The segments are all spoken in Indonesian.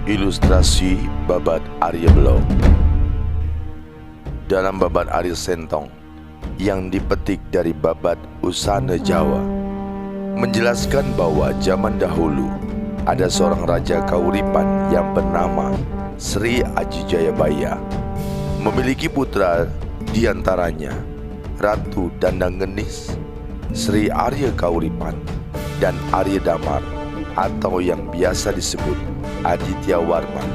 Ilustrasi babat Arya Blok. Dalam babat Arya Sentong yang dipetik dari babat Usana Jawa, menjelaskan bahwa zaman dahulu ada seorang raja Kauripan yang bernama Sri Aji Jayabaya, memiliki putra diantaranya Ratu Dandang Genis, Sri Arya Kauripan, dan Arya Damar atau yang biasa disebut Aditya Warman,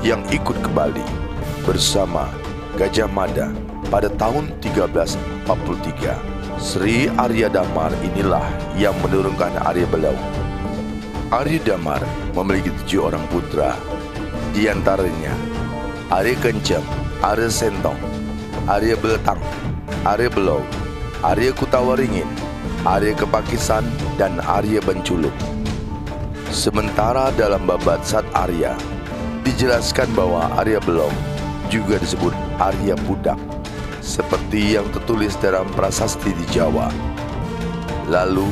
yang ikut ke Bali bersama Gajah Mada pada tahun 1343. Sri Arya Damar inilah yang menurunkan Arya Belau. Arya Damar memiliki 7 orang putra, di antaranya Arya Kencem, Arya Sentong, Arya Beletang, Arya Belau, Arya Kutawaringin, Arya Kepakisan, dan Arya Benculuk. Sementara dalam babat Sat Arya dijelaskan bahwa Arya Belau juga disebut Arya Pudak, seperti yang tertulis dalam prasasti di Jawa. Lalu,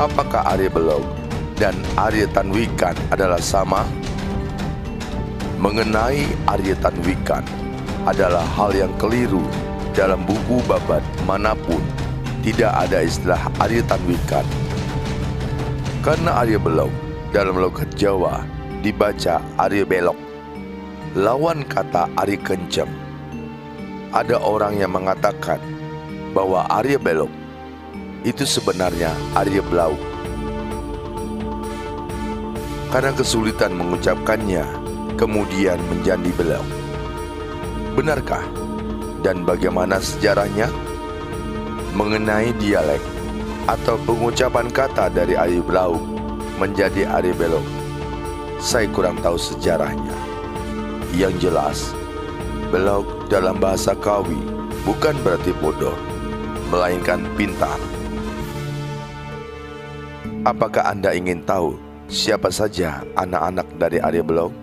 apakah Arya Belau dan Arya Tanwikan adalah sama? Mengenai Arya Tanwikan adalah hal yang keliru. Dalam buku babat manapun tidak ada istilah Arya Tanwikan, karena Arya Belau dalam logat Jawa dibaca Arya Belok, lawan kata Arya Kencem. Ada orang yang mengatakan bahwa Arya Belok itu sebenarnya Arya Belau. Karena kesulitan mengucapkannya, kemudian menjadi Belau. Benarkah? Dan bagaimana sejarahnya? Mengenai dialek atau pengucapan kata dari Arya Belau menjadi Arya Belok, saya kurang tahu sejarahnya. Yang jelas, Belok dalam bahasa Kawi bukan berarti bodoh, melainkan pintar. Apakah Anda ingin tahu siapa saja anak-anak dari Arya Belok?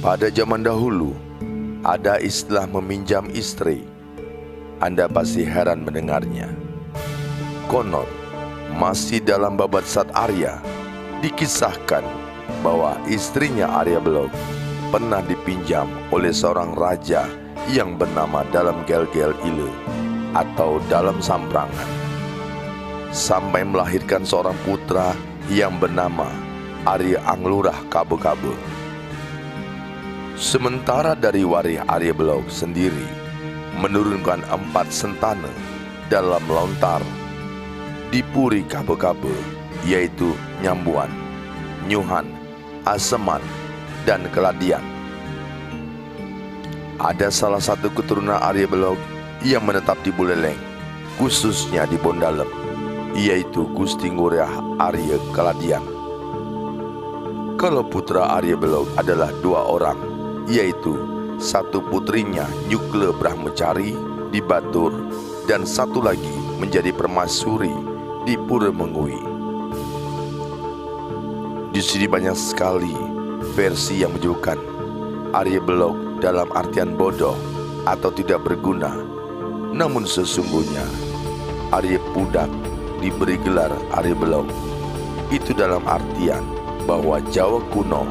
Pada zaman dahulu, ada istilah meminjam istri. Anda pasti heran mendengarnya. Konon, masih dalam babat Sat Arya dikisahkan bahwa istrinya Arya Belok pernah dipinjam oleh seorang raja yang bernama Dalam Gel-Gel Ile atau Dalam Samprangan, sampai melahirkan seorang putra yang bernama Arya Anglurah Kabe-Kabe. Sementara dari waris Arya Belok sendiri menurunkan 4 sentana dalam lontar di Puri Kabe-Kabe, yaitu Nyambuan, Nyuhan, Aseman, dan Keladian. Ada salah satu keturunan Arya Belok yang menetap di Buleleng, khususnya di Bondalem, yaitu Gusti Ngurah Arya Keladian. Kalau putra Arya Belok adalah 2 orang, yaitu satu putrinya Nyukle Brahmacari di Batur, dan satu lagi menjadi permaisuri di Pura Mengui. Di sini banyak sekali versi yang menyebutkan Arya Belok dalam artian bodoh atau tidak berguna. Namun sesungguhnya Arya Pudak diberi gelar Arya Belok itu dalam artian bahwa Jawa kuno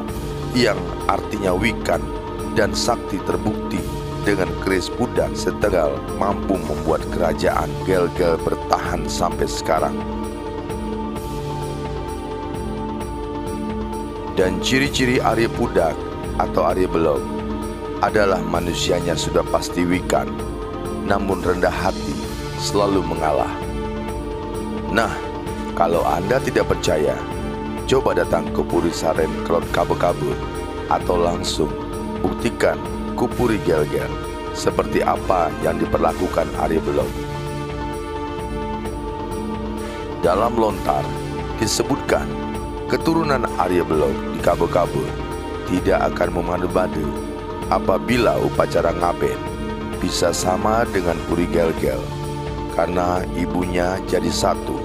yang artinya wikan dan sakti terbukti dengan keris pudak setegal mampu membuat kerajaan Gel-Gel bertahan sampai sekarang. Dan ciri-ciri Arya Pudak atau Arya Belok adalah manusianya sudah pasti wikan, namun rendah hati, selalu mengalah. Nah, kalau Anda tidak percaya, coba datang ke Puri Saren Kelot Kabe-Kabe atau langsung buktikan Kupuri Gel-Gel seperti apa yang diperlakukan Arya Belok. Dalam lontar disebutkan keturunan Arya Belok di Kabe-Kabe tidak akan memadu-badu apabila upacara ngaben bisa sama dengan Puri Gel-Gel, karena ibunya jadi satu.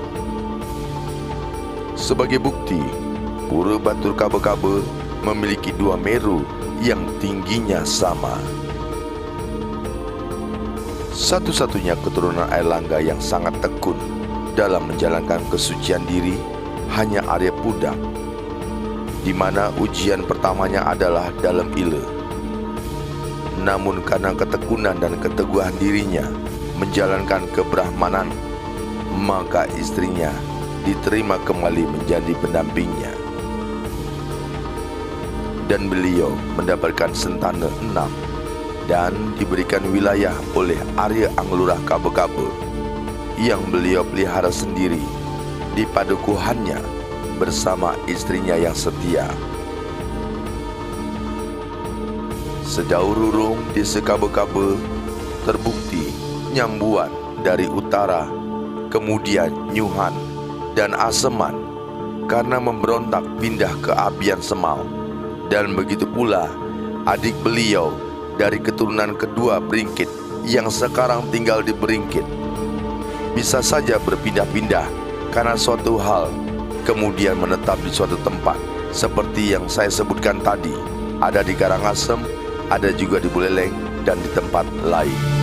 Sebagai bukti, Pura Batur Kabe-Kabe memiliki 2 meru yang tingginya sama. Satu-satunya keturunan Airlangga yang sangat tekun dalam menjalankan kesucian diri hanya Arya Pudak. di mana ujian pertamanya adalah dalam ile. Namun karena ketekunan dan keteguhan dirinya menjalankan kebrahmanan, maka istrinya diterima kembali menjadi pendampingnya. Dan beliau mendapatkan sentana 6 dan diberikan wilayah oleh Arya Anglurah Kabe-Kabe yang beliau pelihara sendiri di padukuhannya bersama istrinya yang setia. Sedaururung di Sekabe-Kabe terbukti Nyambuan dari utara, kemudian Nyuhan dan Aseman karena memberontak pindah ke Abian Semau, dan begitu pula adik beliau dari keturunan kedua Beringkit yang sekarang tinggal di Beringkit. Bisa saja berpindah-pindah karena suatu hal, kemudian menetap di suatu tempat, seperti yang saya sebutkan tadi, ada di Karangasem, ada juga di Buleleng dan di tempat lain.